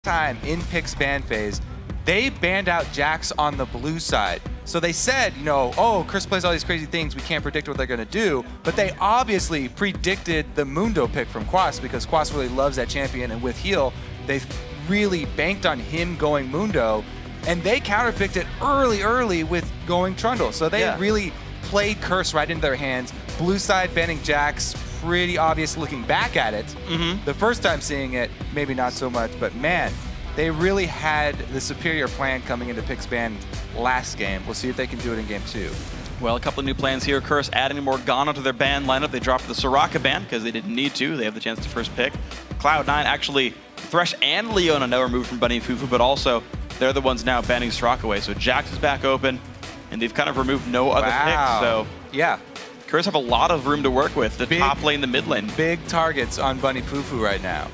time in Pic's ban phase, they banned out Jax on the blue side. So they said, you know, oh, Chris plays all these crazy things, we can't predict what they're gonna do, but they obviously predicted the Mundo pick from Quas because Quas really loves that champion, and with heal, they really banked on him going Mundo, and they counterpicked it early with going Trundle. So they really played Curse right into their hands. Blue side banning Jax, pretty obvious looking back at it. The first time seeing it, maybe not so much, but man, they really had the superior plan coming into Pic's ban last game. We'll see if they can do it in game 2. Well, a couple of new plans here. Curse adding Morgana to their ban lineup. They dropped the Soraka ban because they didn't need to. They have the chance to first pick. Cloud9 actually, Thresh and Leona now removed from Bunny and Fufuu, but also they're the ones now banning Soraka away. So Jax is back open, and they've kind of removed no other picks. So yeah, Curse have a lot of room to work with. The top lane, the mid lane. Big targets on Bunny Fufuu right now.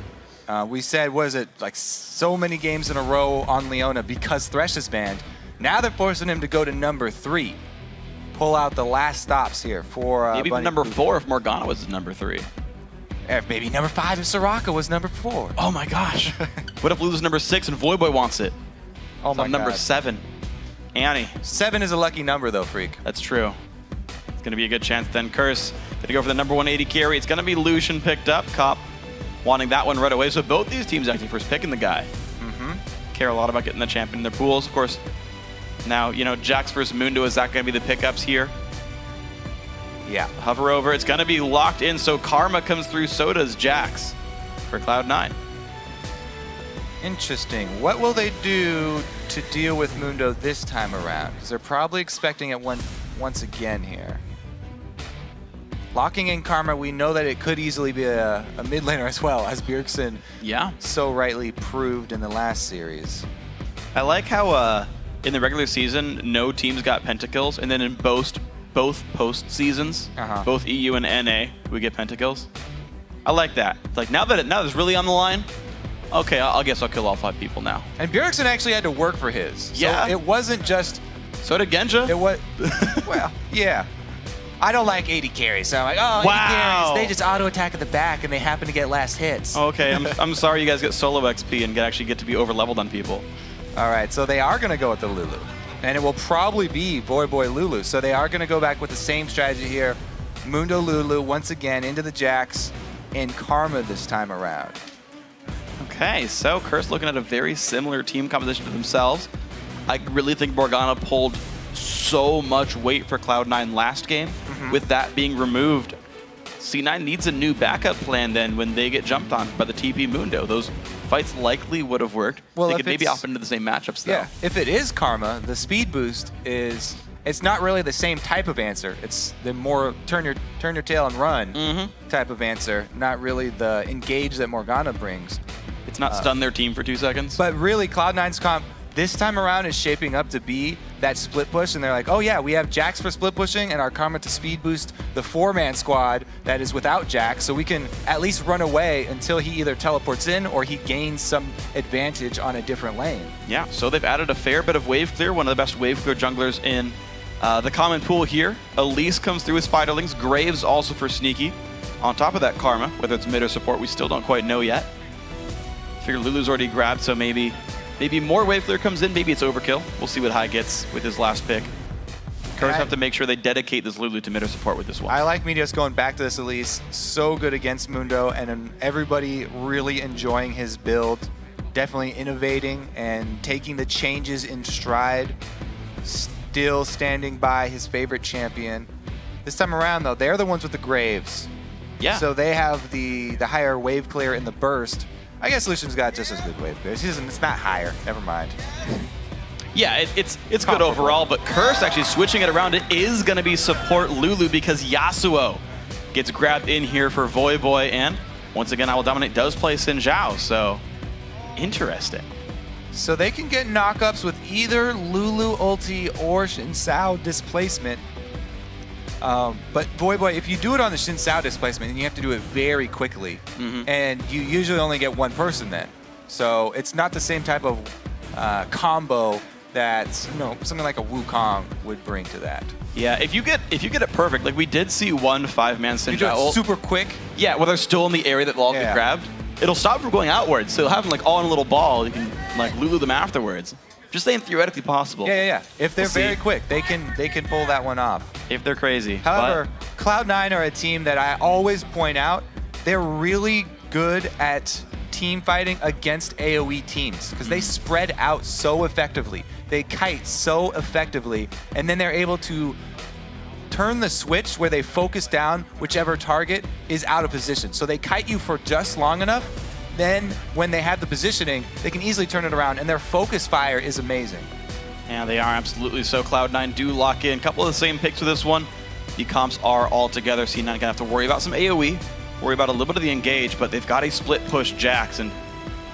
We said, what is it, like so many games in a row on Leona because Thresh is banned. Now they're forcing him to go to number 3. Pull out the last stops here for maybe Bunny number Fufuu. 4 if Morgana was number 3. Maybe number 5 if Soraka was number 4. Oh my gosh. What if Lulu's number 6 and Voyboy wants it? Oh my god. Number 7. Annie. 7 is a lucky number though, Freak. That's true. It's going to be a good chance then. Curse going to go for the number 180 carry. It's going to be Lucian picked up. Cop wanting that one right away. So both these teams actually first picking the guy. Care a lot about getting the champion in their pools. Of course, now, you know, Jax versus Mundo, is that going to be the pickups here? Yeah. Hover over. It's going to be locked in. So Karma comes through. So does Jax for Cloud9. Interesting. What will they do to deal with Mundo this time around? Because they're probably expecting it once again here. Locking in Karma, we know that it could easily be a mid laner as well, as Bjergsen so rightly proved in the last series. I like how in the regular season, no teams got pentakills, and then in both post seasons, both EU and NA, we get pentakills. I like that. Like now that it's really on the line, okay, I guess I'll kill all 5 people now. And Bjergsen actually had to work for his. Yeah. So it wasn't just... So did Genja. It was... well, yeah. I don't like 80 carries, so I'm like, oh, 80 carries, they just auto-attack at the back and they happen to get last hits. Okay, I'm sorry you guys get solo XP and actually get to be over-leveled on people. All right, so they are going to go with the Lulu. And it will probably be Voyboy Lulu. So they are going to go back with the same strategy here. Mundo Lulu once again into the Jax and Karma this time around. Okay, so Curse looking at a very similar team composition to themselves. I really think Morgana pulled so much weight for Cloud9 last game. With that being removed, C9 needs a new backup plan then when they get jumped on by the TP Mundo. Those fights likely would have worked. Well, they could maybe hop into the same matchups though. Yeah, if it is Karma, the speed boost is, it's not really the same type of answer. It's the more turn your tail and run type of answer, not really the engage that Morgana brings. It's not stun their team for 2 seconds. But really, Cloud9's comp this time around is shaping up to be that split push, and they're like, oh yeah, we have Jax for split pushing and our Karma to speed boost the 4-man squad that is without Jax, so we can at least run away until he either teleports in or he gains some advantage on a different lane. Yeah, so they've added a fair bit of wave clear, one of the best wave clear junglers in the common pool here. Elise comes through with Spiderlings, Graves also for sneaky. On top of that Karma, whether it's mid or support, we still don't quite know yet. Figure Lulu's already grabbed, so maybe more wave clear comes in, maybe it's overkill. We'll see what Hai gets with his last pick. Curse have to make sure they dedicate this Lulu to mid or support with this one. I like Meteos going back to this Elise. So good against Mundo, and everybody really enjoying his build. Definitely innovating and taking the changes in stride. Still standing by his favorite champion. This time around, though, they're the ones with the Graves. Yeah. So they have the higher wave clear in the burst. I guess Lucian's got just as good wave clear. It's not higher. Never mind. Yeah, it's good overall, but Curse actually switching it around. It is going to be support Lulu because Yasuo gets grabbed in here for Voyboy, and once again, IWillDominate does play Xin Zhao, so interesting. So they can get knockups with either Lulu ulti or Xin Zhao displacement. But Voyboy, if you do it on the Xin Zhao displacement, then you have to do it very quickly. And you usually only get one person then. So it's not the same type of combo that something like a Wukong would bring to that. Yeah, if you get it perfect, like we did see one 5-man Xin Zhao You do it super quick. Yeah, well they're still in the area that they'll all get grabbed. it'll stop from going outwards. So you'll have them like all in a little ball. You can like Lulu them afterwards. Just saying theoretically possible. Yeah. If they're very quick, they can pull that one off. If they're crazy. However, Cloud9 are a team that I always point out, they're really good at team fighting against AoE teams because they spread out so effectively. They kite so effectively, and then they're able to turn the switch where they focus down whichever target is out of position. So they kite you for just long enough, then when they have the positioning, they can easily turn it around, and their focus fire is amazing. Yeah, they are absolutely. So Cloud9 do lock in. A couple of the same picks for this one. The comps are all together. C9 gonna have to worry about some AoE, worry about a little bit of the engage, but they've got a split push Jax. And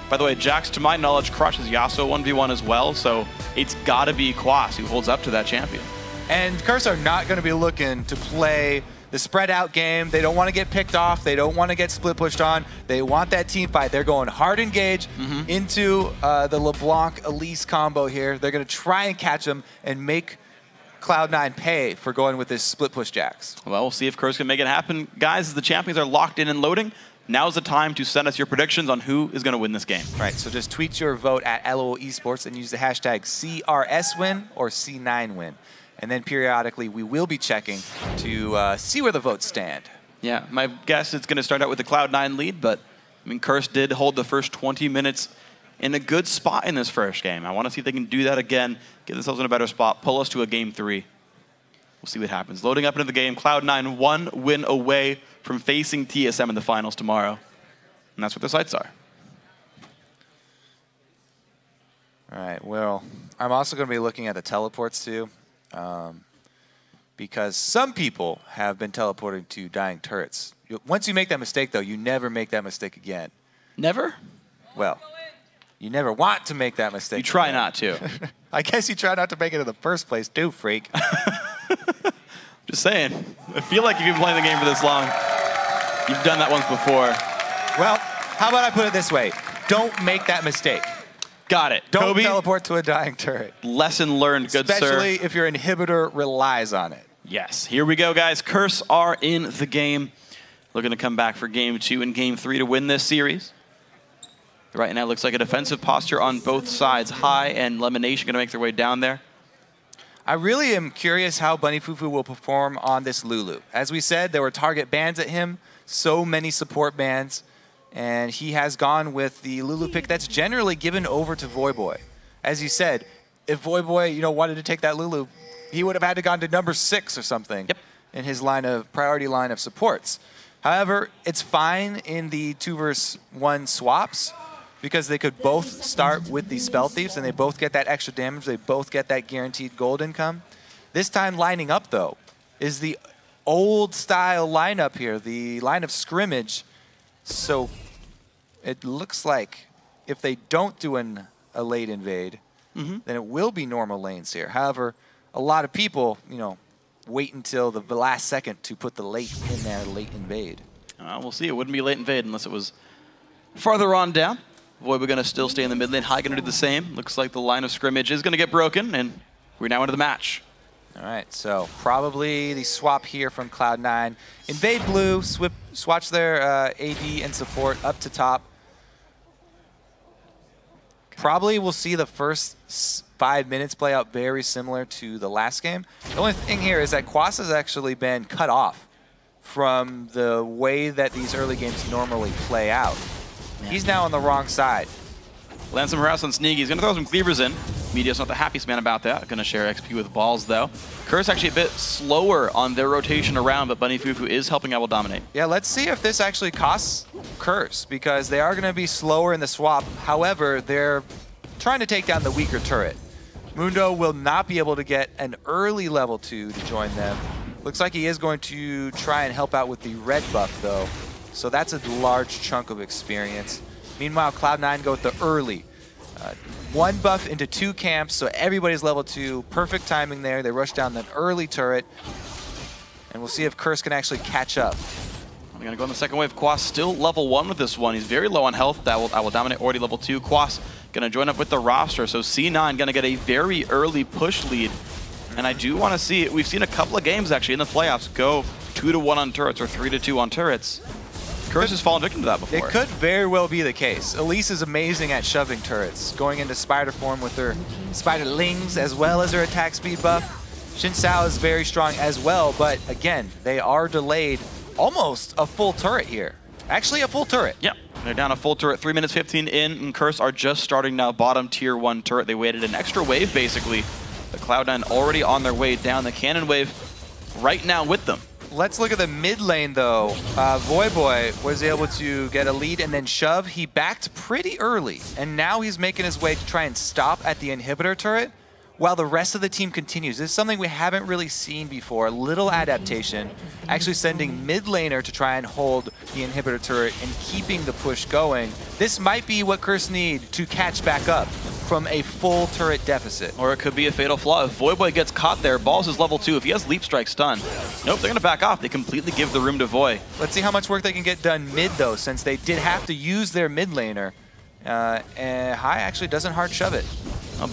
by the way, Jax, to my knowledge, crushes Yasuo 1v1 as well, so it's gotta be Quas who holds up to that champion. And Curse are not gonna be looking to play the spread out game. They don't want to get picked off. They don't want to get split pushed on. They want that team fight. They're going hard engage into the LeBlanc Elise combo here. They're going to try and catch them and make Cloud9 pay for going with this split push Jax. Well, we'll see if Curse can make it happen. Guys, as the champions are locked in and loading, now's the time to send us your predictions on who is going to win this game. Right, so just tweet your vote at LOL Esports and use the hashtag CRS win or C9 win. And then periodically, we will be checking to see where the votes stand. Yeah, my guess is going to start out with the Cloud9 lead, but I mean, Curse did hold the first 20 minutes in a good spot in this first game. I want to see if they can do that again, get themselves in a better spot, pull us to a game 3. We'll see what happens. Loading up into the game, Cloud9 one win away from facing TSM in the finals tomorrow. And that's what their sights are. All right, well, I'm also going to be looking at the teleports too. Because some people have been teleporting to dying turrets. Once you make that mistake, though, you never make that mistake again. Never? Well, you never want to make that mistake. You try not to. I guess you try not to make it in the first place, too, freak. Just saying. I feel like if you've been playing the game for this long, you've done that once before. Well, how about I put it this way? Don't make that mistake. Got it. Don't Kobe, teleport to a dying turret. Lesson learned, good sir. Especially if your inhibitor relies on it. Yes. Here we go, guys. Curse are in the game. Looking to come back for game 2 and game 3 to win this series. Right now, it looks like a defensive posture on both sides. Hai and LemonNation going to make their way down there. I really am curious how Bunny Fufuu will perform on this Lulu. As we said, there were target bans at him, so many support bans. And he has gone with the Lulu pick that's generally given over to Voyboy. As you said, if Voyboy, wanted to take that Lulu, he would have had to gone to number 6 or something in his priority line of supports. However, it's fine in the 2v1 swaps because they could both start with the Spell Thieves and they both get that extra damage. They both get that guaranteed gold income. This time lining up, though, is the old style lineup here, the line of scrimmage. So it looks like if they don't do a late invade, then it will be normal lanes here. However, a lot of people, wait until the last second to put the late in there, late invade. We'll see. It wouldn't be late invade unless it was farther on down. Voyboy going to still stay in the mid lane. Hai going to do the same. Looks like the line of scrimmage is going to get broken, and we're now into the match. All right, so probably the swap here from Cloud9. Invade blue, swatch their AD and support up to top. Probably we'll see the first 5 minutes play out very similar to the last game. The only thing here is that Quas has actually been cut off from the way that these early games normally play out. He's now on the wrong side. Land some harass on Sneaky. He's going to throw some cleavers in. Meteos not the happiest man about that. Going to share XP with balls, though. Curse actually a bit slower on their rotation around, but Bunny Fufuu is helping IWillDominate. Yeah, let's see if this actually costs Curse, because they are going to be slower in the swap. However, they're trying to take down the weaker turret. Mundo will not be able to get an early level 2 to join them. Looks like he is going to try and help out with the red buff, though. So that's a large chunk of experience. Meanwhile, Cloud9 go with the early. 1 buff into 2 camps, so everybody's level 2. Perfect timing there. They rush down that early turret. And we'll see if Curse can actually catch up. We're going to go on the second wave. Quas still level 1 with this one. He's very low on health. IWillDominate already level 2. Quas going to join up with the roster. So C9 going to get a very early push lead. And I do want to see, we've seen a couple of games actually in the playoffs go 2-1 on turrets or 3-2 on turrets. Curse has fallen victim to that before. It could very well be the case. Elise is amazing at shoving turrets, going into spider form with her spiderlings as well as her attack speed buff. Xin Sao is very strong as well, but again, they are delayed almost a full turret here. Actually, a full turret. Yep, they're down a full turret, 3 minutes 15 in, and Curse are just starting now bottom tier 1 turret. They waited an extra wave, basically. The Cloud9 already on their way down. The cannon wave right now with them. Let's look at the mid lane, though. Voyboy was able to get a lead and then shove. He backed pretty early, and now he's making his way to try and stop at the inhibitor turret while the rest of the team continues. This is something we haven't really seen before. A little adaptation, actually sending mid laner to try and hold the inhibitor turret and keeping the push going. This might be what Curse need to catch back up from a full turret deficit. Or it could be a fatal flaw. If Voyboy gets caught there, Balls is level 2. If he has Leap Strike stun, nope, they're gonna back off. They completely give the room to Voy. Let's see how much work they can get done mid, though, since they did have to use their mid laner. And Hai actually doesn't hard shove it.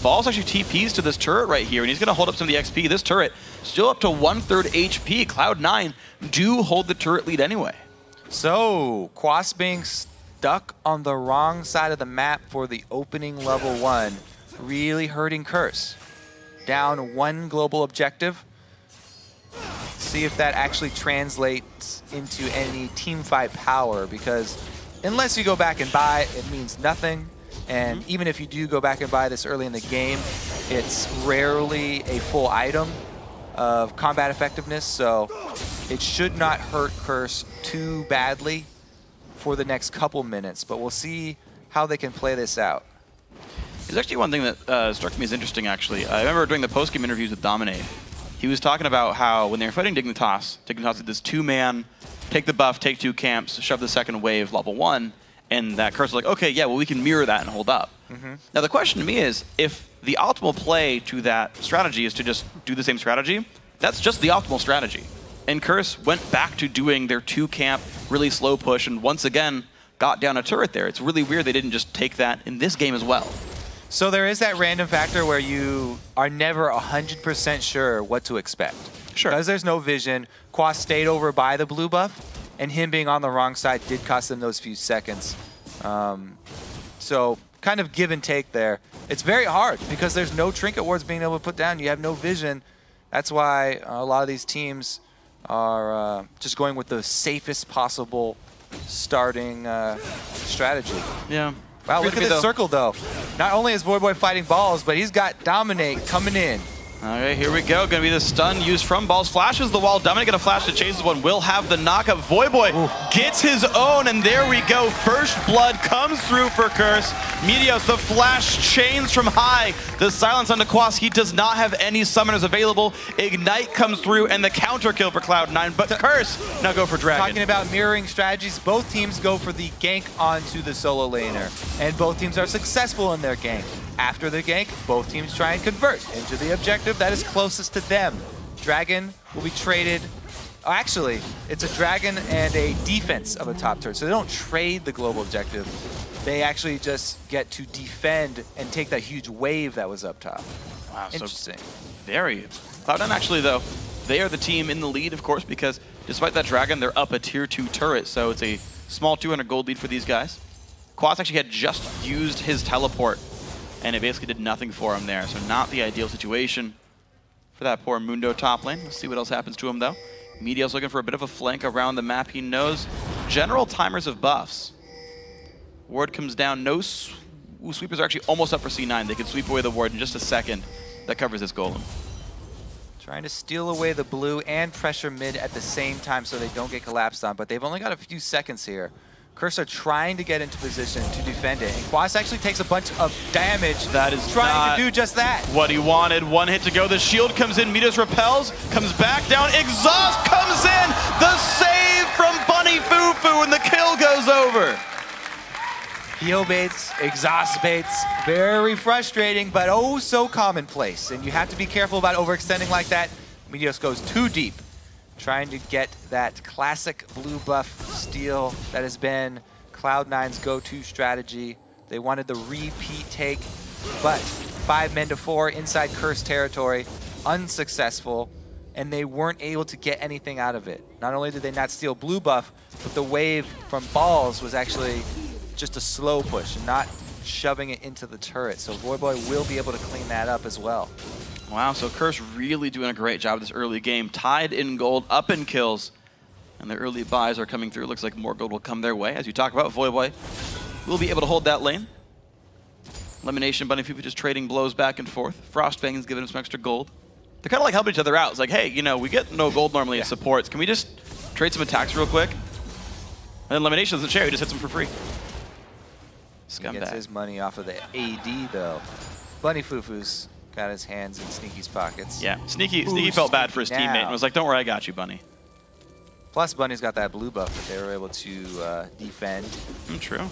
Balls actually TPs to this turret right here, and he's gonna hold up some of the XP. This turret still up to 1/3 HP. Cloud9 do hold the turret lead anyway. So, Quas being stuck on the wrong side of the map for the opening level 1, really hurting Curse. Down 1 global objective. See if that actually translates into any teamfight power, because unless you go back and buy, it means nothing. And even if you do go back and buy this early in the game, it's rarely a full item of combat effectiveness, so it should not hurt Curse too badly for the next couple minutes, but we'll see how they can play this out. There's actually one thing that struck me as interesting, actually. I remember during the post-game interviews with Dominate, he was talking about how when they were fighting Dignitas did this 2-man, take the buff, take 2 camps, shove the second wave, level 1, and that Curse was like, okay, yeah, well, we can mirror that and hold up. Now, the question to me is, if the optimal play to that strategy is to just do the same strategy, that's just the optimal strategy. And Curse went back to doing their 2-camp, really slow push, and once again, got down a turret there. It's really weird they didn't just take that in this game as well. So there is that random factor where you are never 100% sure what to expect. Sure. Because there's no vision. Quas stayed over by the blue buff, and him being on the wrong side did cost them those few seconds. So kind of give and take there. It's very hard because there's no trinket wards being able to put down. You have no vision. That's why a lot of these teams are just going with the safest possible starting strategy. Yeah. Wow, look at this circle, though. Not only is Voyboy fighting Balls, but he's got Dominate coming in. All right, here we go. Gonna be the stun used from Balls. Flashes the wall. Dominate gonna flash to chase this one. Will have the knockup. Voyboy gets his own, and there we go. First blood comes through for Curse. Meteos, the flash chains from Hai. The silence onto Quas. He does not have any summoners available. Ignite comes through, and the counter kill for Cloud9. But Curse now go for Dragon. Talking about mirroring strategies, both teams go for the gank onto the solo laner, and both teams are successful in their gank. After the gank, both teams try and convert into the objective that is closest to them. Dragon will be traded. Oh, actually, it's a Dragon and a defense of a top turret, so they don't trade the global objective. They actually just get to defend and take that huge wave that was up top. Wow, interesting. So very. Cloud9 actually, though, they are the team in the lead, of course, because despite that Dragon, they're up a tier 2 turret, so it's a small 200 gold lead for these guys. Quas actually had just used his teleport, and it basically did nothing for him there, so not the ideal situation for that poor Mundo top lane. Let's see what else happens to him, though. Meteos looking for a bit of a flank around the map. He knows general timers of buffs. Ward comes down. No sweepers are actually almost up for C9. They can sweep away the ward in just a second. That covers this golem. Trying to steal away the blue and pressure mid at the same time so they don't get collapsed on, but they've only got a few seconds here. Curse are trying to get into position to defend it, and Quas actually takes a bunch of damage. That is trying to do just that. What he wanted. 1 hit to go. The shield comes in. Meteos repels, comes back down. Exhaust comes in. The save from Bunny Fufuu, and the kill goes over. Heal baits, exhaust baits, very frustrating, but oh so commonplace. And you have to be careful about overextending like that. Meteos goes too deep, trying to get that classic blue buff steal that has been Cloud9's go-to strategy. They wanted the repeat take, but 5 men to 4 inside Curse territory, unsuccessful. and they weren't able to get anything out of it. Not only did they not steal blue buff, but the wave from Balls was actually just a slow push and not shoving it into the turret. So Voyboy will be able to clean that up as well. Wow, so Curse really doing a great job this early game. Tied in gold, up in kills, and the early buys are coming through. Looks like more gold will come their way. As you talk about, Voyboy will be able to hold that lane. LemonNation, Bunny Fufuu just trading blows back and forth. Frostfang's giving him some extra gold. They're kind of like helping each other out. It's like, hey, you know, we get no gold normally in supports. Can we just trade some attacks real quick? And then LemonNation doesn't share. He just hits them for free. Scumbag. He gets his money off of the AD, though. Bunny Fufuu's got his hands in Sneaky's pockets. Yeah, Sneaky felt bad for his teammate and was like, don't worry, I got you, Bunny. Plus, Bunny's got that blue buff that they were able to defend. True.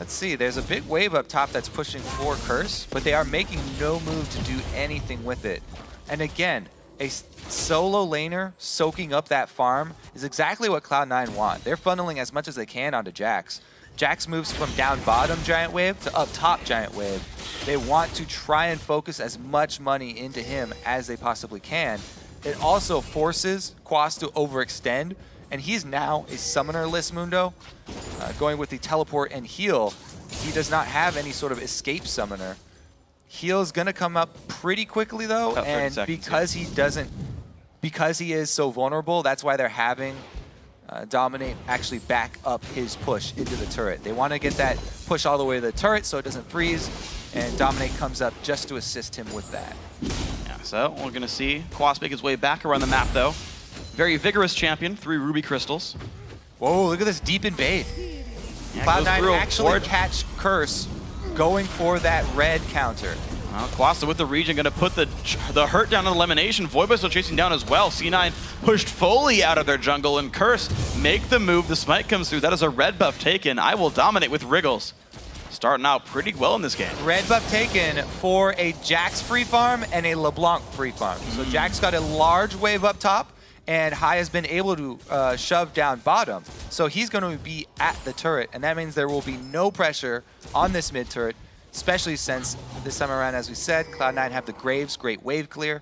Let's see, there's a big wave up top that's pushing for Curse, but they are making no move to do anything with it. And again, a solo laner soaking up that farm is exactly what Cloud9 want. They're funneling as much as they can onto Jax. Jax moves from down bottom giant wave to up top giant wave. They want to try and focus as much money into him as they possibly can. It also forces Quas to overextend, and he's now a summoner-less Mundo. Going with the teleport and heal, he does not have any sort of escape summoner. Heal's gonna come up pretty quickly though, and because he is so vulnerable, that's why they're having Dominate actually back up his push into the turret. They want to get that push all the way to the turret so it doesn't freeze, and Dominate comes up just to assist him with that. Yeah, so we're gonna see Quas make his way back around the map though. Very vigorous champion, 3 ruby crystals. Whoa, look at this deep invade. Yeah, Cloud9 actually catch Curse going for that red counter. Well, Quas with the region gonna put the hurt down on the LemonNation. Voyboy still chasing down as well. C9 pushed fully out of their jungle, and Curse make the move. The smite comes through. That is a red buff taken. IWillDominate with Wriggles. Starting out pretty well in this game. Red buff taken for a Jax free farm and a LeBlanc free farm. So Jax got a large wave up top, and Hai has been able to shove down bottom. So he's going to be at the turret, and that means there will be no pressure on this mid turret, especially since this time around, as we said, Cloud9 have the Graves, great wave clear.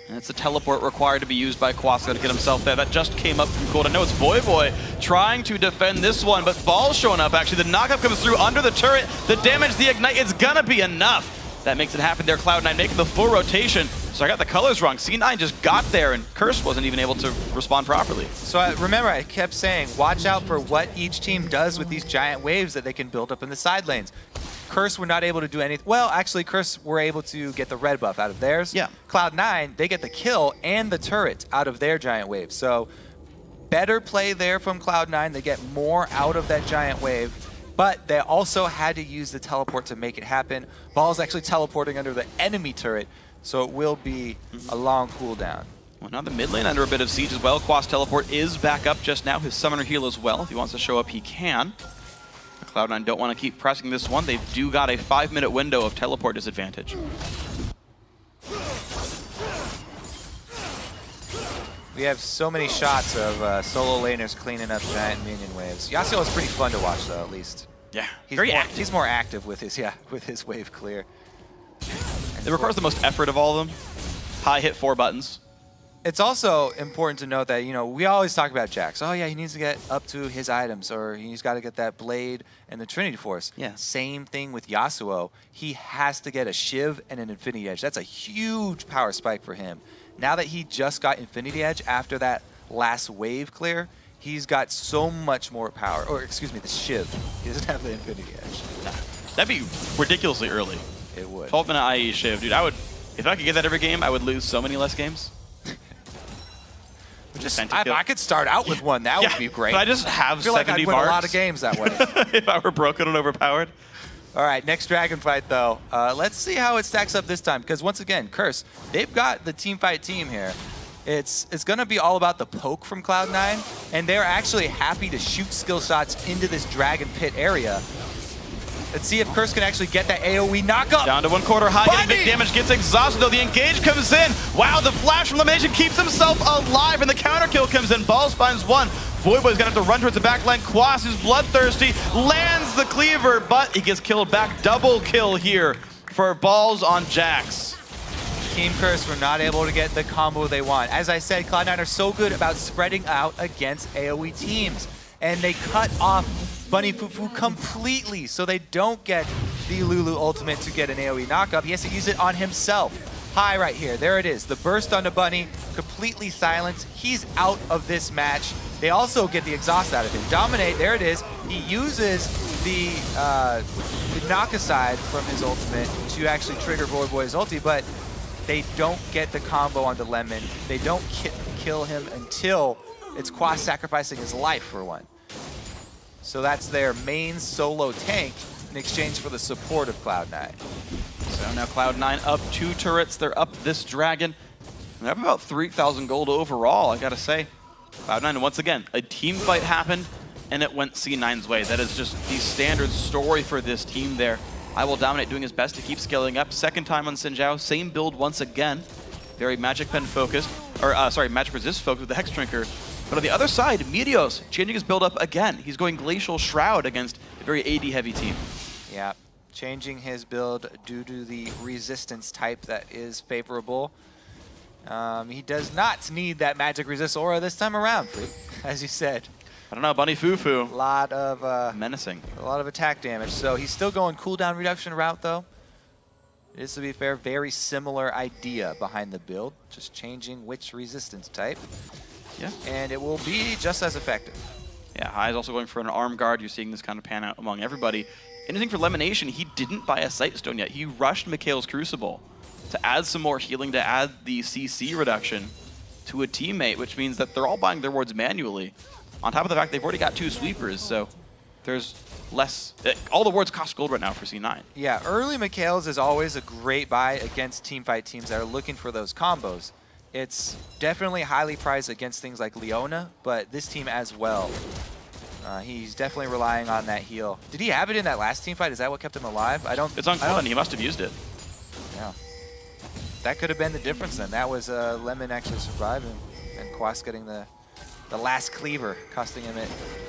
And it's a teleport required to be used by Quas to get himself there. That just came up from cold. I know it's Voyboy trying to defend this one, but Ball's showing up actually. The knockup comes through under the turret. The damage, the ignite, it's gonna be enough. That makes it happen there. Cloud9 making the full rotation. So I got the colors wrong. C9 just got there, and Curse wasn't even able to respond properly. So remember, I kept saying, watch out for what each team does with these giant waves that they can build up in the side lanes. Curse were not able to do anything. Well, actually, Curse were able to get the red buff out of theirs. Yeah. Cloud9, they get the kill and the turret out of their giant wave. So better play there from Cloud9. They get more out of that giant wave. But they also had to use the teleport to make it happen. Ball's actually teleporting under the enemy turret, so it will be a long cooldown. Well, now the mid lane under a bit of siege as well. Quas teleport is back up just now. His summoner heal as well. If he wants to show up, he can. Cloud9 don't want to keep pressing this one. They do got a 5-minute window of teleport disadvantage. We have so many shots of solo laners cleaning up giant minion waves. Yasuo is pretty fun to watch, though, at least. Yeah, he's very active. He's more active with his wave clear. It requires the most effort of all of them. Hai hit 4 buttons. It's also important to note that, you know, we always talk about Jax. Oh, yeah, he needs to get up to his items, or he's got to get that blade and the Trinity Force. Yeah. Same thing with Yasuo. He has to get a Shiv and an Infinity Edge. That's a huge power spike for him. Now that he just got Infinity Edge after that last wave clear, he's got so much more power. Or, excuse me, the Shiv. He doesn't have the Infinity Edge. Nah, that'd be ridiculously early. It would. 12-minute IE Shiv, dude. If I could get that every game, I would lose so many less games. If I could start out with one, that would be great. But I just have 70 I feel like I'd win bars. a lot of games that way. If I were broken and overpowered. All right, next dragon fight, though. Let's see how it stacks up this time, because once again, Curse, they've got the team fight team here. It's going to be all about the poke from Cloud9, and they're actually happy to shoot skill shots into this dragon pit area. Let's see if Curse can actually get that AoE knockup. Down to 1/4 Hai, getting big damage, gets exhausted though. The engage comes in. Wow, the flash from LemonNation keeps himself alive, and the counter kill comes in. Balls finds one. Voyboy's gonna have to run towards the back line. Quas is bloodthirsty, lands the cleaver, but he gets killed back. Double kill here for Balls on Jax. Team Curse were not able to get the combo they want. As I said, Cloud9 are so good about spreading out against AoE teams. And they cut off Bunny Fufuu completely, so they don't get the Lulu ultimate to get an AoE knockup. He has to use it on himself. Hai right here, there it is. The burst onto Bunny, completely silenced. He's out of this match. They also get the exhaust out of him. Dominate, there it is. He uses the knock aside from his ultimate to actually trigger Voyboy's ulti, but they don't get the combo onto Lemon. They don't kill him until it's Quas sacrificing his life for one. So that's their main solo tank in exchange for the support of Cloud9. So now Cloud9 up 2 turrets. They're up this dragon. They have about 3,000 gold overall, I gotta say. Cloud9, once again, a team fight happened, and it went C9's way. That is just the standard story for this team there. IWillDominate doing his best to keep scaling up. Second time on Xin Zhao, same build once again. Very Magic Pen focused, or sorry, Magic Resist focused with the Hex Drinker. But on the other side, Meteos changing his build up again. He's going Glacial Shroud against a very AD heavy team. Yeah, changing his build due to the resistance type that is favorable. He does not need that Magic Resist aura this time around, as you said. I don't know, Bunny Fufuu. A lot of menacing. A lot of attack damage. So he's still going cooldown reduction route though. It is, to be fair, very similar idea behind the build, just changing which resistance type. Yeah. And it will be just as effective. Yeah, Hai is also going for an arm guard. You're seeing this kind of pan out among everybody. Anything for LemonNation, he didn't buy a Sight Stone yet. He rushed Mikhail's Crucible to add some more healing, to add the CC reduction to a teammate, which means that they're all buying their wards manually. On top of the fact they've already got 2 sweepers, so there's less. All the wards cost gold right now for C9. Yeah, early Mikhail's is always a great buy against teamfight teams that are looking for those combos. It's definitely highly prized against things like Leona, but this team as well. He's definitely relying on that heal. Did he have it in that last team fight? Is that what kept him alive? It's on cooldown. He must have used it. Yeah. That could have been the difference then. That was Lemon actually surviving and Quas getting the last cleaver, costing him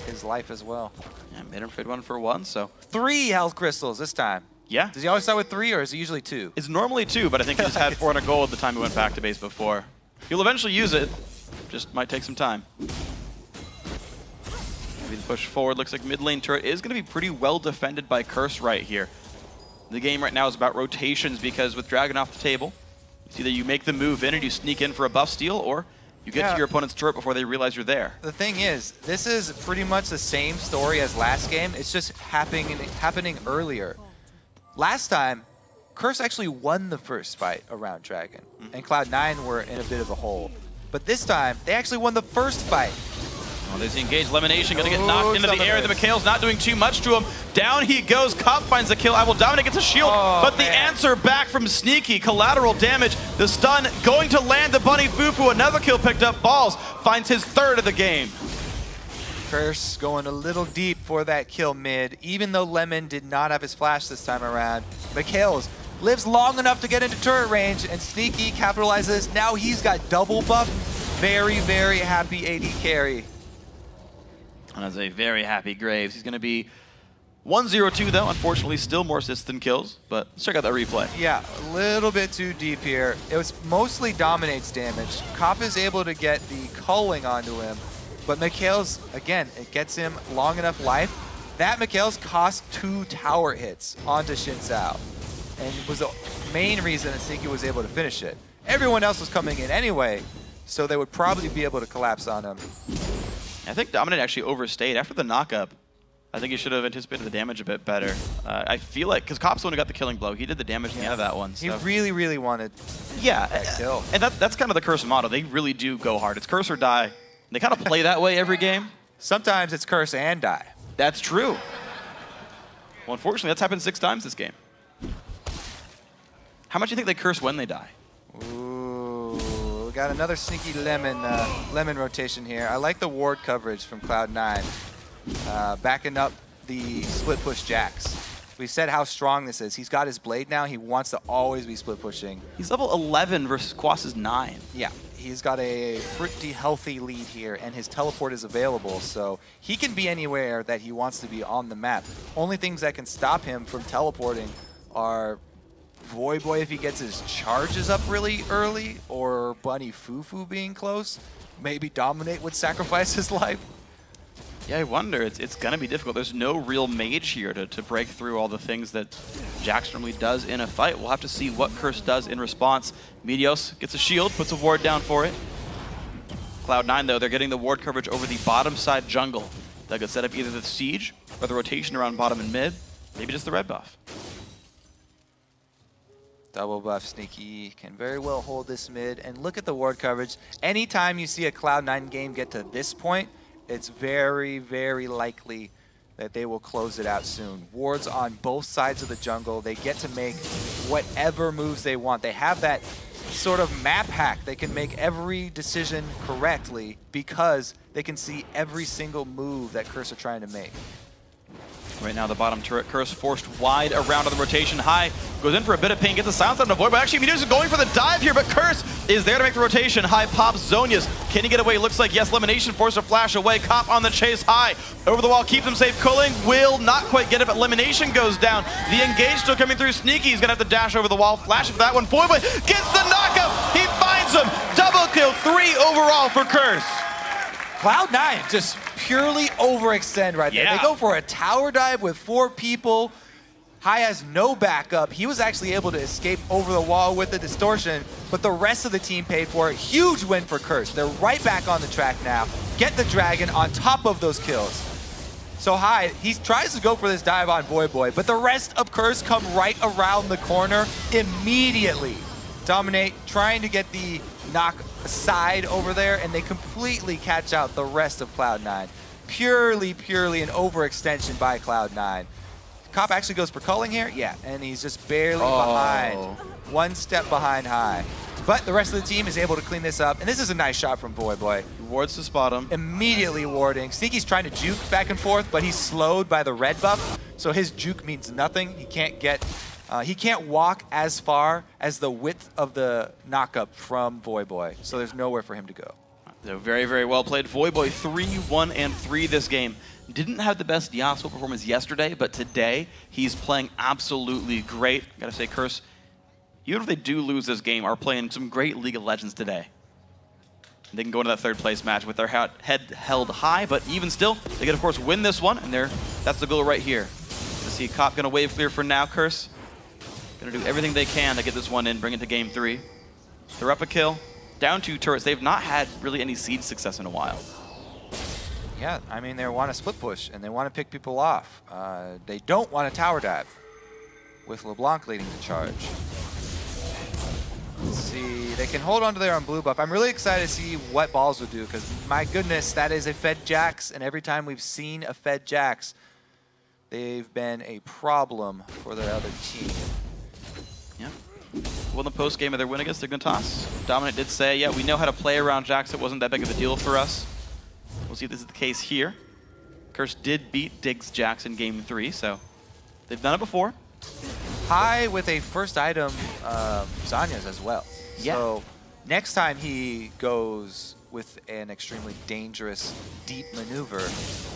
his life as well. Yeah, made him trade 1 for 1, so. 3 health crystals this time. Yeah. Does he always start with 3 or is it usually 2? It's normally 2, but I think he just had 400 gold the time he went back to base before. He'll eventually use it, just might take some time. Maybe the push forward. Looks like mid lane turret is going to be pretty well defended by Curse right here. The game right now is about rotations because with Dragon off the table, it's either you make the move in and you sneak in for a buff steal, or you get to your opponent's turret before they realize you're there. The thing is, this is pretty much the same story as last game. It's just happening earlier. Last time, Curse actually won the first fight around Dragon, and Cloud9 were in a bit of a hole. But this time, they actually won the first fight. Oh, there's the engaged LemonNation, gonna get knocked into the air. The Mikhail's not doing too much to him. Down he goes. Cop finds the kill. IWillDominate gets a shield, but the answer back from Sneaky. Collateral damage. The stun going to land the Bunny Fufuu. Another kill picked up. Balls finds his 3rd of the game. Curse going a little deep for that kill mid, even though Lemon did not have his flash this time around. Mikhail's lives long enough to get into turret range, and Sneaky capitalizes. Now he's got double buff. Very, very happy AD carry. And that's a very happy Graves. He's going to be 1-0-2 though. Unfortunately, still more assists than kills, but let's check out that replay. Yeah, a little bit too deep here. It was mostly Dominate's damage. Cop is able to get the culling onto him, but Mikhail's, again, it gets him long enough life. That Mikhail's cost 2 tower hits onto Xin Zhao, and was the main reason that Sneaky was able to finish it. Everyone else was coming in anyway, so they would probably be able to collapse on him. I think Dominate actually overstayed. After the knockup, I think he should have anticipated the damage a bit better. I feel like, because Cop's the one who got the killing blow, he did the damage at the end of that one. So. He really, really wanted that kill. And that's kind of the Curse motto. They really do go hard. It's curse or die. They kind of play that way every game. Sometimes it's curse and die. That's true. Well, unfortunately, that's happened 6 times this game. How much do you think they curse when they die? Ooh, we got another sneaky lemon rotation here. I like the ward coverage from Cloud9, backing up the split push Jax. We said how strong this is. He's got his blade now. He wants to always be split pushing. He's level 11 versus Quas's 9. Yeah, he's got a pretty healthy lead here, and his teleport is available, so he can be anywhere that he wants to be on the map. Only things that can stop him from teleporting are Voyboy if he gets his charges up really early, or Bunny Fufuu being close. Maybe Dominate would sacrifice his life. Yeah, I wonder. It's going to be difficult. There's no real mage here to break through all the things that Jax normally does in a fight. We'll have to see what Curse does in response. Meteos gets a shield, puts a ward down for it. Cloud9, though, they're getting the ward coverage over the bottom side jungle. That could set up either the siege or the rotation around bottom and mid, maybe just the red buff. Double buff Sneaky can very well hold this mid, and look at the ward coverage. Anytime you see a Cloud9 game get to this point, it's very, very likely that they will close it out soon. Wards on both sides of the jungle. They get to make whatever moves they want. They have that sort of map hack. They can make every decision correctly because they can see every single move that Curse are trying to make. Right now, the bottom turret, Curse forced wide around on the rotation. Hai goes in for a bit of pain, gets the silence on the void, but actually Meteos is going for the dive here, but Curse is there to make the rotation. Hai pops Zhonya's. Can he get away? Looks like yes, LemonNation forced a flash away. Cop on the chase. Hai over the wall, keeps him safe. Culling will not quite get it, but LemonNation goes down. The engage still coming through. Sneaky, he's gonna have to dash over the wall. Flash for that one. Voyboy gets the knockup. He finds him. Double kill, 3 overall for Curse. Cloud9 just purely overextend right there. Yeah. They go for a tower dive with 4 people. Hai has no backup. He was actually able to escape over the wall with the distortion, but the rest of the team paid for it. Huge win for Curse. They're right back on the track now. Get the dragon on top of those kills. So Hai, he tries to go for this dive on Voyboy, but the rest of Curse come right around the corner immediately. Dominate trying to get the knock aside over there, and they completely catch out the rest of Cloud9. Purely an overextension by Cloud9. Cop actually goes for culling here, yeah, and he's just barely behind. 1 step behind Hai. But the rest of the team is able to clean this up, and this is a nice shot from Voyboy. Wards to spot him. Immediately warding. Sneaky's trying to juke back and forth, but he's slowed by the red buff, so his juke means nothing. He can't get he can't walk as far as the width of the knockup from Voyboy, so there's nowhere for him to go. So very, very well played. Voyboy 3-1-3 this game. Didn't have the best Yasuo performance yesterday, but today he's playing absolutely great. Gotta say, Curse, even if they do lose this game, are playing some great League of Legends today. They can go into that 3rd place match with their head held high, but even still, they can of course win this one, and that's the goal right here. Let's see, Cop gonna wave clear for now, Curse. Gonna do everything they can to get this one in, bring it to game 3. They're up a kill, down 2 turrets. They've not had really any siege success in a while. Yeah, I mean, they want to split push, and they want to pick people off. They don't want a tower dive, with LeBlanc leading the charge. Let's see, they can hold on to their own blue buff. I'm really excited to see what Balls will do, because my goodness, that is a Fed Jax, and every time we've seen a Fed Jax, they've been a problem for their other team. Yeah. Well, in the post game of their win against Dignitas, Dominate did say, yeah, we know how to play around Jax. It wasn't that big of a deal for us. We'll see if this is the case here. Curse did beat Diggs Jax in game 3, so they've done it before. Hai with a first item, Zanya's as well. Yeah. So next time he goes with an extremely dangerous deep maneuver,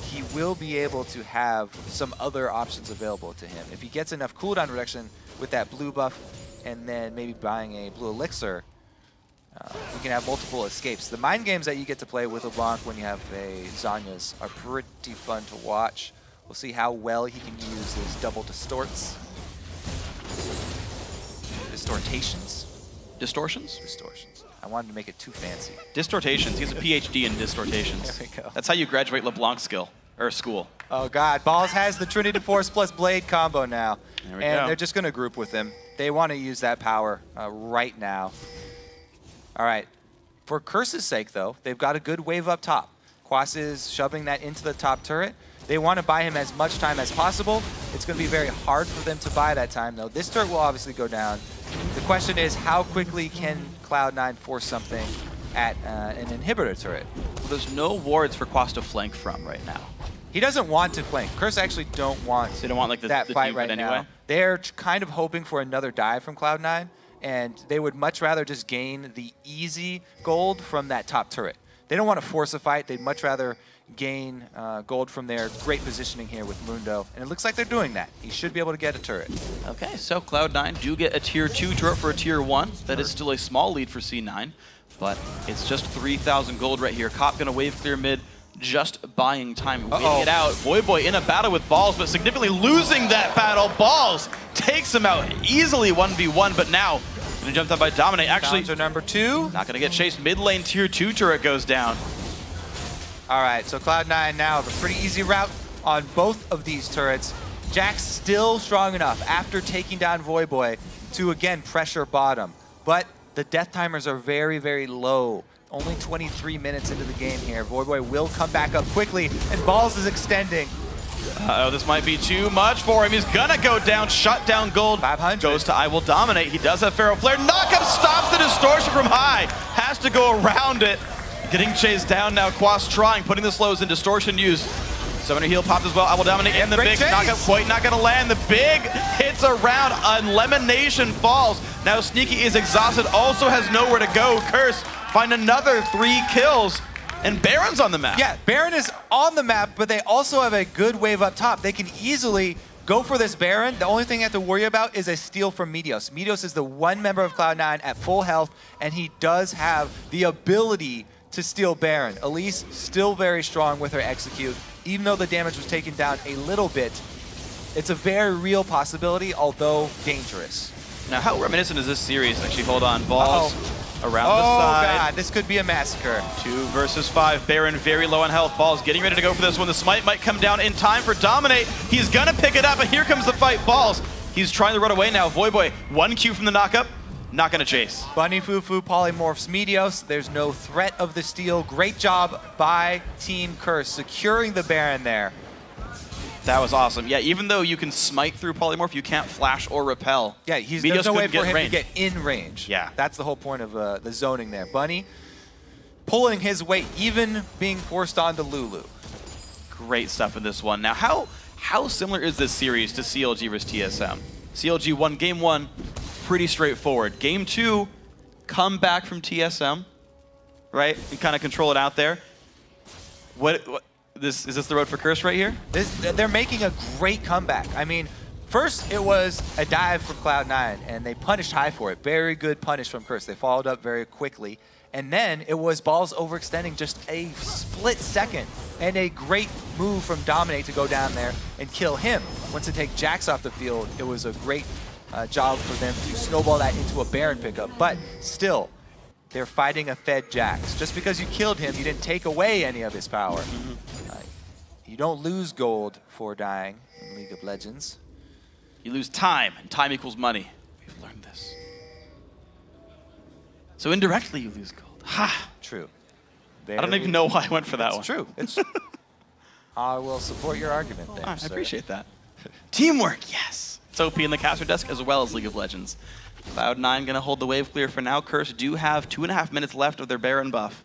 he will be able to have some other options available to him. If he gets enough cooldown reduction with that blue buff, and then maybe buying a blue elixir, we can have multiple escapes. The mind games that you get to play with LeBlanc when you have a Zanya's are pretty fun to watch. We'll see how well he can use his double distorts. Distortations? Distortions. I wanted to make it too fancy. Distortations. He's a PhD in distortations. There we go. That's how you graduate LeBlanc skill, or school. Oh God, Balls has the Trinity Force plus Blade combo now. There we and go. They're just gonna group with him. They want to use that power right now. All right, for Curse's sake though, they've got a good wave up top. Quas is shoving that into the top turret. They want to buy him as much time as possible. It's going to be very hard for them to buy that time though. This turret will obviously go down. The question is, how quickly can Cloud9 force something at an inhibitor turret? Well, there's no wards for Quas to flank from right now. He doesn't want to flank. Curse actually don't want They don't want like that the fight team right anyway. now. They're kind of hoping for another dive from Cloud9, and they would much rather just gain the easy gold from that top turret. They don't want to force a fight. They'd much rather gain gold from their great positioning here with Mundo. And it looks like they're doing that. He should be able to get a turret. Okay, so Cloud9 do get a tier 2 turret for a tier 1. That is still a small lead for C9, but it's just 3,000 gold right here. Cop gonna wave clear mid, just buying time, waiting it out. Voyboy in a battle with Balls, but significantly losing that battle. Balls takes him out easily 1v1, but now gonna jump down by Dominate. Actually, number 2. Not gonna get chased. Mid lane tier 2 turret goes down. All right, so Cloud9 now have a pretty easy route on both of these turrets. Jack's still strong enough after taking down Voyboy to, again, pressure bottom. But the death timers are very, very low. Only 23 minutes into the game here. Voyboy will come back up quickly, and Balls is extending. Uh-oh, this might be too much for him. He's gonna go down, shut down gold. 500. Goes to IWillDominate. He does have Pharaoh Flare. Knockup stops the distortion from Hai. Has to go around it. Getting chased down now. Quas trying, putting the slows in. Distortion used. Summoner heal popped as well. IWillDominate in the big knockup. Quite not gonna land. The big hits around. LemonNation falls. Now Sneaky is exhausted. Also has nowhere to go. Curse find another 3 kills. And Baron's on the map. Yeah, Baron is on the map, but they also have a good wave up top. They can easily go for this Baron. The only thing you have to worry about is a steal from Meteos. Meteos is the one member of Cloud9 at full health, and he does have the ability to steal Baron. Elise still very strong with her execute. Even though the damage was taken down a little bit, it's a very real possibility, although dangerous. Now, how reminiscent is this series? Actually, hold on. Balls around the side. Oh, God, this could be a massacre. 2 versus 5. Baron very low on health. Balls getting ready to go for this one. The smite might come down in time for Dominate. He's gonna pick it up, and here comes the fight. Balls. He's trying to run away now. Voyboy, 1 Q from the knockup. Not gonna chase. Bunny Fufuu polymorphs Meteos. There's no threat of the steal. Great job by Team Curse securing the Baron there. That was awesome. Yeah, even though you can smite through polymorph, you can't flash or repel. Yeah, there's no way for him to get in range. Yeah. That's the whole point of the zoning there. Bunny pulling his weight, even being forced onto Lulu. Great stuff in this one. Now, how similar is this series to CLG versus TSM? CLG won game 1, pretty straightforward. Game 2, come back from TSM, right? And kind of control it out there. Is this the road for Curse right here? They're making a great comeback. I mean, first it was a dive from Cloud9, and they punished Hai for it. Very good punish from Curse. They followed up very quickly. And then it was Balls overextending just a split second, and a great move from Dominate to go down there and kill him. Once they take Jax off the field, it was a great job for them to snowball that into a Baron pickup. But still, they're fighting a fed Jax. Just because you killed him, you didn't take away any of his power. You don't lose gold for dying in League of Legends. You lose time, and time equals money. We've learned this. So indirectly, you lose gold. Ha! True. I don't even know why I went for that one. It's true. I will support your argument there. I appreciate that. Teamwork, yes. It's OP in the caster desk as well as League of Legends. Cloud9 gonna hold the wave clear for now. Curse do have 2.5 minutes left of their Baron buff.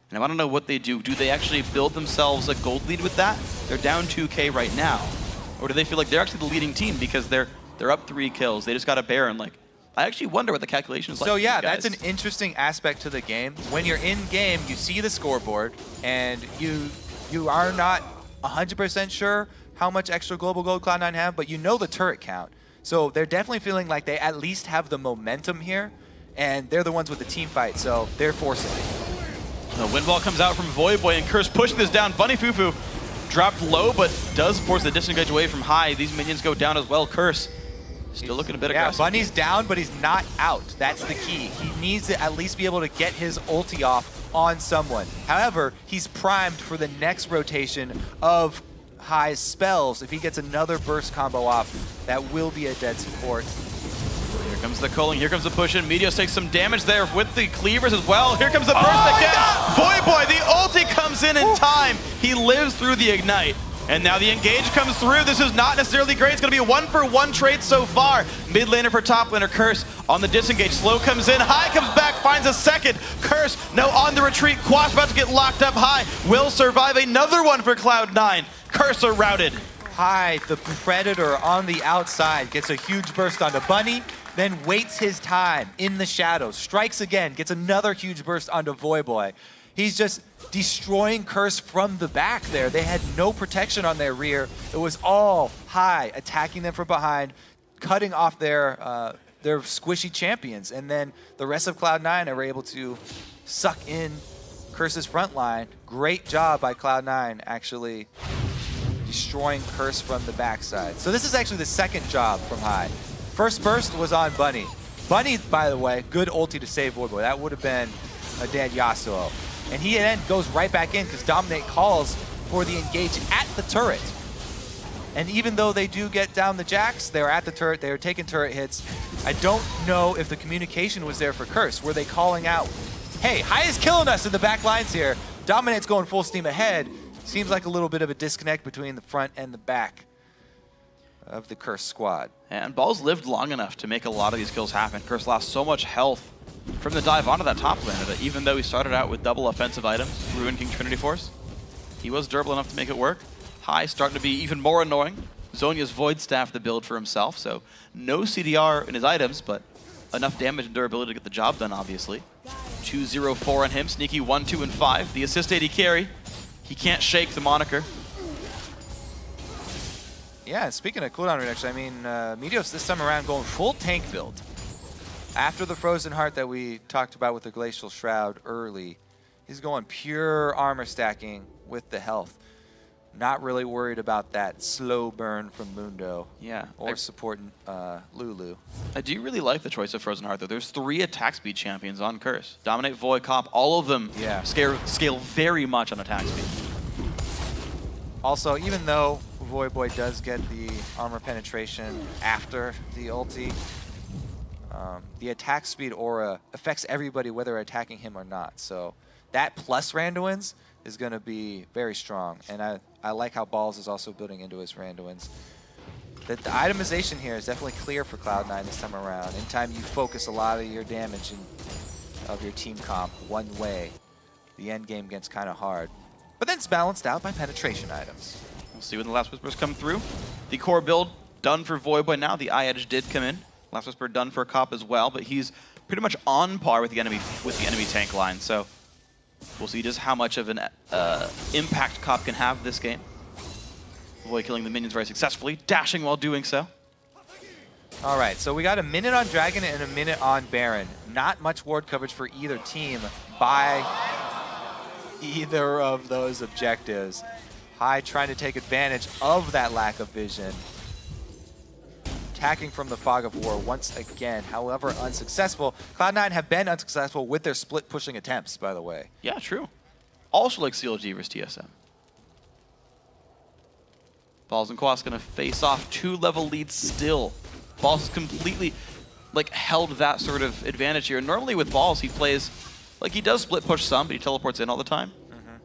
And I want to know what they do. Do they actually build themselves a gold lead with that? They're down 2K right now. Or do they feel like they're actually the leading team because they're up 3 kills? They just got a Baron. Like, I actually wonder what the calculation is like. So yeah, that's an interesting aspect to the game. When you're in game, you see the scoreboard, and you are not 100% sure how much extra global gold Cloud9 have, but you know the turret count. So they're definitely feeling like they at least have the momentum here, and they're the ones with the team fight, so they're forcing it. The wind ball comes out from Voyboy, and Curse pushing this down. Bunny Fufuu dropped low, but does force the disengage away from Hai. These minions go down as well. Curse still looking a bit aggressive. Yeah, Bunny's down, but he's not out. That's the key. He needs to at least be able to get his ulti off on someone. However, he's primed for the next rotation of Hai's spells. If he gets another burst combo off, that will be a dead support. Here comes the culling, here comes the push in. Meteos takes some damage there with the cleavers as well. Here comes the burst again. Voyboy, the ulti comes in time. He lives through the ignite. And now the engage comes through. This is not necessarily great. It's going to be a 1-for-1 trade so far. Mid laner for top laner. Curse on the disengage. Slow comes in. Hai comes back, finds a second. Curse now on the retreat. Quas about to get locked up. Hai will survive another one for Cloud9. Curse are routed. Hai, the Predator on the outside, gets a huge burst onto Bunny, then waits his time in the shadows. Strikes again, gets another huge burst onto Voyboy. He's just destroying Curse from the back there. They had no protection on their rear. It was all Hai attacking them from behind, cutting off their squishy champions. And then the rest of Cloud9 are able to suck in Curse's front line. Great job by Cloud9 actually destroying Curse from the backside. So this is actually the second job from Hai. First burst was on Bunny. Bunny, by the way, good ulti to save Voyboy. That would have been a dead Yasuo. And he then goes right back in because Dominate calls for the engage at the turret. And even though they do get down the Jax, they were at the turret, they were taking turret hits. I don't know if the communication was there for Curse. Were they calling out, hey, Hai is killing us in the back lines here. Dominate's going full steam ahead. Seems like a little bit of a disconnect between the front and the back of the Curse squad. And Balls lived long enough to make a lot of these kills happen. Curse lost so much health from the dive onto that top lane that even though he started out with double offensive items, Ruin King Trinity Force, he was durable enough to make it work. Hai starting to be even more annoying. Zhonya's Void Staff the build for himself, so no CDR in his items, but enough damage and durability to get the job done, obviously. 2-0-4 on him, Sneaky 1, 2, and 5. The assist AD carry, he can't shake the moniker. Yeah, speaking of cooldown reduction, I mean, Meteos this time around going full tank build. After the Frozen Heart that we talked about with the Glacial Shroud early, he's going pure armor stacking with the health. Not really worried about that slow burn from Mundo. Yeah. Or supporting Lulu. I do really like the choice of Frozen Heart, though. There's 3 attack speed champions on Curse. Dominate, Void, Cop, all of them scale very much on attack speed. Also, even though Voyboy does get the armor penetration after the ulti, the attack speed aura affects everybody whether attacking him or not. So that plus Randuin's is going to be very strong. And I like how Balls is also building into his Randuin's. The itemization here is definitely clear for Cloud9 this time around. Anytime you focus a lot of your damage of your team comp one way, the end game gets kind of hard. But then it's balanced out by penetration items. We'll see when the Last Whispers come through. The core build done for Voyboy now. The Eye Edge did come in. Last Whisper done for Cop as well, but he's pretty much on par with the enemy tank line. So we'll see just how much of an impact Cop can have this game. Void killing the minions very successfully, dashing while doing so. All right, so we got a minute on Dragon and a minute on Baron. Not much ward coverage for either team by either of those objectives. Hai trying to take advantage of that lack of vision. Attacking from the Fog of War once again, however unsuccessful. Cloud9 have been unsuccessful with their split pushing attempts, by the way. Yeah, true. Also like CLG versus TSM. Balls and Quas gonna face off 2-level leads still. Balls completely held that sort of advantage here. Normally with Balls, he plays, he does split push some, but he teleports in all the time.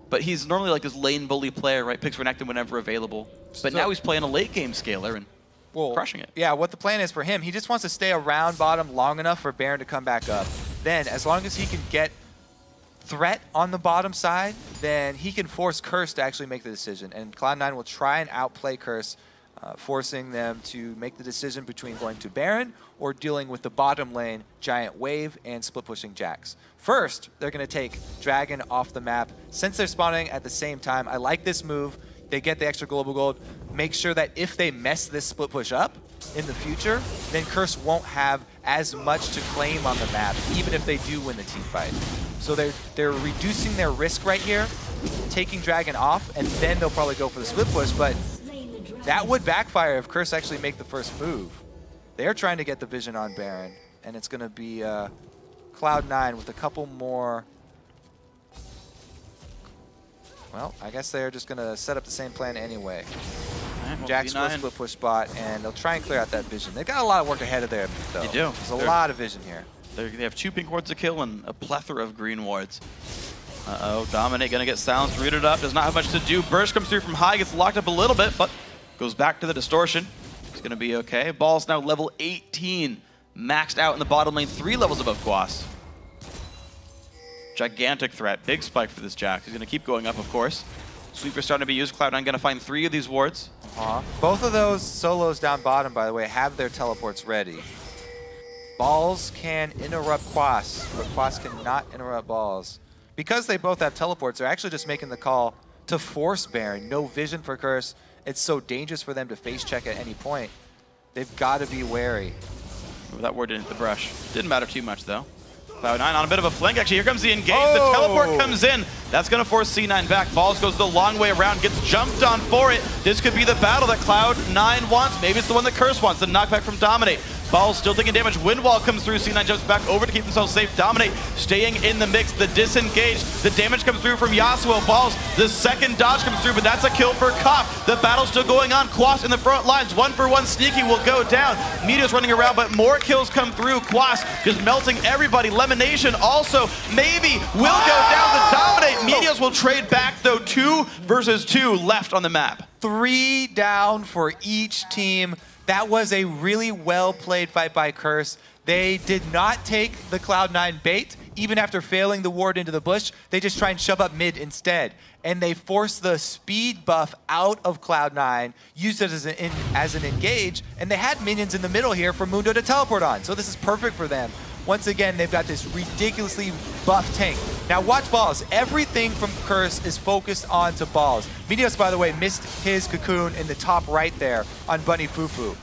But he's normally like this lane bully player, right? Picks Renekton whenever available. But now he's playing a late game scaler and crushing it. Yeah, what the plan is for him, he just wants to stay around bottom long enough for Baron to come back up. Then, as long as he can get threat on the bottom side, then he can force Curse to actually make the decision. And Cloud9 will try and outplay Curse, forcing them to make the decision between going to Baron or dealing with the bottom lane Giant Wave and split pushing Jax. First, they're going to take Dragon off the map. Since they're spawning at the same time, I like this move. They get the extra global gold. Make sure that if they mess this split push up in the future, then Curse won't have as much to claim on the map, even if they do win the team fight. So they're reducing their risk right here, taking Dragon off, and then they'll probably go for the split push, but that would backfire if Curse actually make the first move. They're trying to get the vision on Baron, and it's going to be Cloud9 with a couple more. Well, I guess they're just going to set up the same plan anyway. Jax will split push spot, and they'll try and clear out that vision. They've got a lot of work ahead of them, though. They do. There's a lot of vision here. They have 2 pink wards to kill and a plethora of green wards. Uh-oh, Dominate gonna get silenced, rooted up, does not have much to do. Burst comes through from Hai, gets locked up a little bit, but goes back to the distortion. It's gonna be okay. Ball's now level 18, maxed out in the bottom lane, 3 levels above Quas. Gigantic threat, big spike for this Jax. He's gonna keep going up, of course. Sweeper starting to be used. Cloud9 gonna find 3 of these wards. Both of those solos down bottom, by the way, have their teleports ready. Balls can interrupt Quas, but Quas cannot interrupt Balls. because they both have teleports, they're actually just making the call to force Baron. No vision for Curse. It's so dangerous for them to face check at any point. They've got to be wary. That word didn't hit the brush. Didn't matter too much, though. Cloud9 on a bit of a flank. Actually, here comes the engage. The teleport comes in. That's going to force C9 back. Balls goes the long way around, gets jumped on for it. This could be the battle that Cloud9 wants. Maybe it's the one that Curse wants. The knockback from Dominate. Balls still taking damage. Wind wall comes through. C9 jumps back over to keep themselves safe. Dominate staying in the mix. The disengage. The damage comes through from Yasuo. Balls. The second dodge comes through, but that's a kill for Cop. The battle's still going on. Quas in the front lines. 1-for-1 Sneaky will go down. Meteos running around, but more kills come through. Quas just melting everybody. LemonNation also maybe will go down to Dominate. Meteos will trade back, though. 2 versus 2 left on the map. 3 down for each team. That was a really well-played fight by Curse. They did not take the Cloud9 bait, even after failing the ward into the bush. They just try and shove up mid instead. And they force the speed buff out of Cloud9, used it as an engage, and they had minions in the middle here for Mundo to teleport on. So this is perfect for them. Once again, they've got this ridiculously buff tank. Now watch Balls. Everything from Curse is focused onto Balls. Meteos, by the way, missed his cocoon in the top right there on Bunny Fufuu.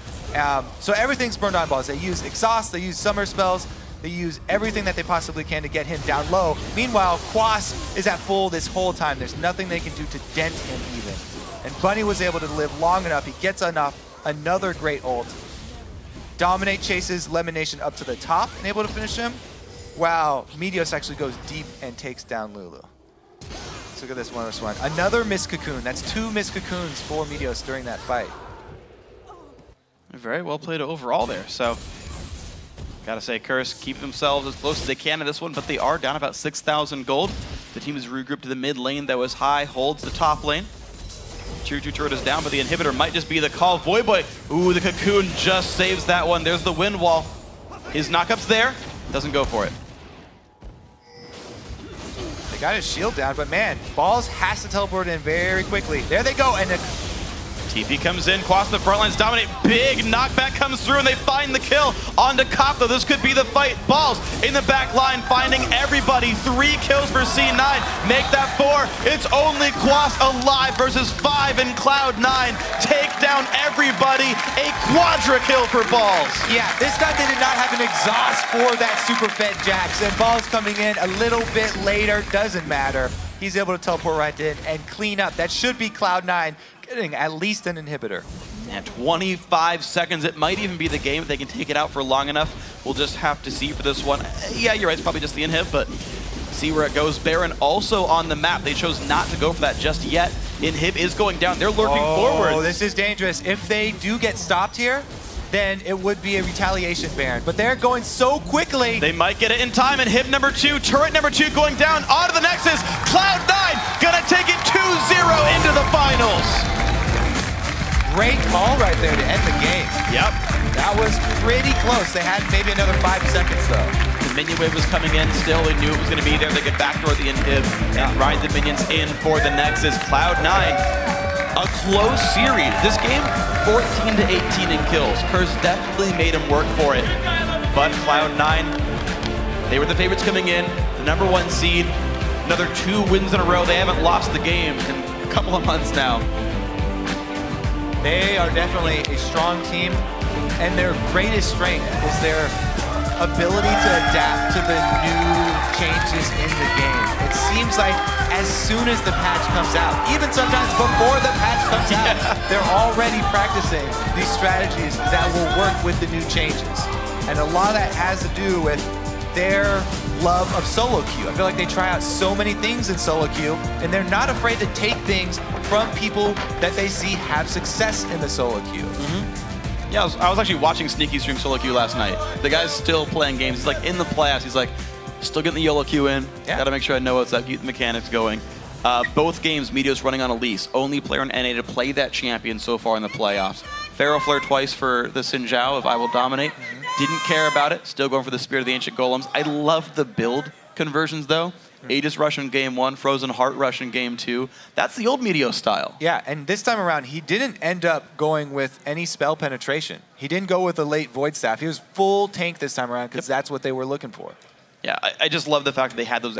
So everything's burned on Balls. They use exhaust, they use summer spells, they use everything that they possibly can to get him down low. Meanwhile, Quas is at full this whole time. There's nothing they can do to dent him even. And Bunny was able to live long enough. He gets another great ult. Dominate chases LemonNation up to the top and able to finish him. Wow, Meteos actually goes deep and takes down Lulu. Let's look at this one. Another missed cocoon. That's 2 missed cocoons for Meteos during that fight. Very well played overall there. So, gotta say, Curse keep themselves as close as they can to this one, but they are down about 6,000 gold. The team is regrouped to the mid lane that was Hai, holds the top lane. Tier 2 turret is down, but the inhibitor might just be the call. Voyboy, ooh, the cocoon just saves that one. There's the wind wall. His knockup's there, doesn't go for it. They got his shield down, but man, Balls has to teleport in very quickly. There they go, and TP comes in, Quas in the front lines, Dominate, big knockback comes through, and they find the kill onto Cop, though. This could be the fight. Balls in the back line, finding everybody. 3 kills for C9, make that 4. It's only Quas alive versus 5 in Cloud9. Take down everybody, a quadra kill for Balls. Yeah, this time they did not have an exhaust for that super fed Jax, and Balls coming in a little bit later, doesn't matter. He's able to teleport right in and clean up. That should be Cloud9 getting at least an inhibitor. And 25 seconds. It might even be the game if they can take it out for long enough. We'll just have to see for this one. Yeah, you're right. It's probably just the inhib, but see where it goes. Baron also on the map. They chose not to go for that just yet. Inhib is going down. They're lurking forward. Oh, this is dangerous. If they do get stopped here, then it would be a retaliation Baron. But they're going so quickly. They might get it in time. Inhib number 2, turret number 2 going down onto the Nexus. Cloud9 gonna take it 2-0 into the finals. Great call right there to end the game. Yep. That was pretty close. They had maybe another 5 seconds though. The minion wave was coming in still. They knew it was going to be there. They could backdoor the inhib and ride the minions in for the Nexus. Cloud9, a close series. This game, 14 to 18 in kills. Curse definitely made him work for it. But Cloud9, they were the favorites coming in. The #1 seed. Another 2 wins in a row. They haven't lost the game in a couple of months now. They are definitely a strong team, and their greatest strength is their ability to adapt to the new changes in the game. It seems like as soon as the patch comes out, even sometimes before the patch comes out, they're already practicing these strategies that will work with the new changes. And a lot of that has to do with their love of solo queue. I feel like they try out so many things in solo queue, and they're not afraid to take things from people that they see have success in the solo queue. Yeah, I was actually watching Sneaky stream solo queue last night. The guy's still playing games. He's like in the playoffs. He's like, still getting the YOLO queue in. Yeah. Gotta make sure I know what's up, keep the mechanics going. Both games, Meteos running on Elise. Only player in NA to play that champion so far in the playoffs. Pharaoh Flare twice for the Sinjao of IWillDominate. Didn't care about it. Still going for the Spirit of the Ancient Golems. I love the build conversions though. Aegis Rush in game 1, Frozen Heart Rush in game 2. That's the old Meteos style. Yeah, and this time around, he didn't end up going with any spell penetration. He didn't go with a late Void Staff. He was full tank this time around because that's what they were looking for. Yeah, I just love the fact that they had those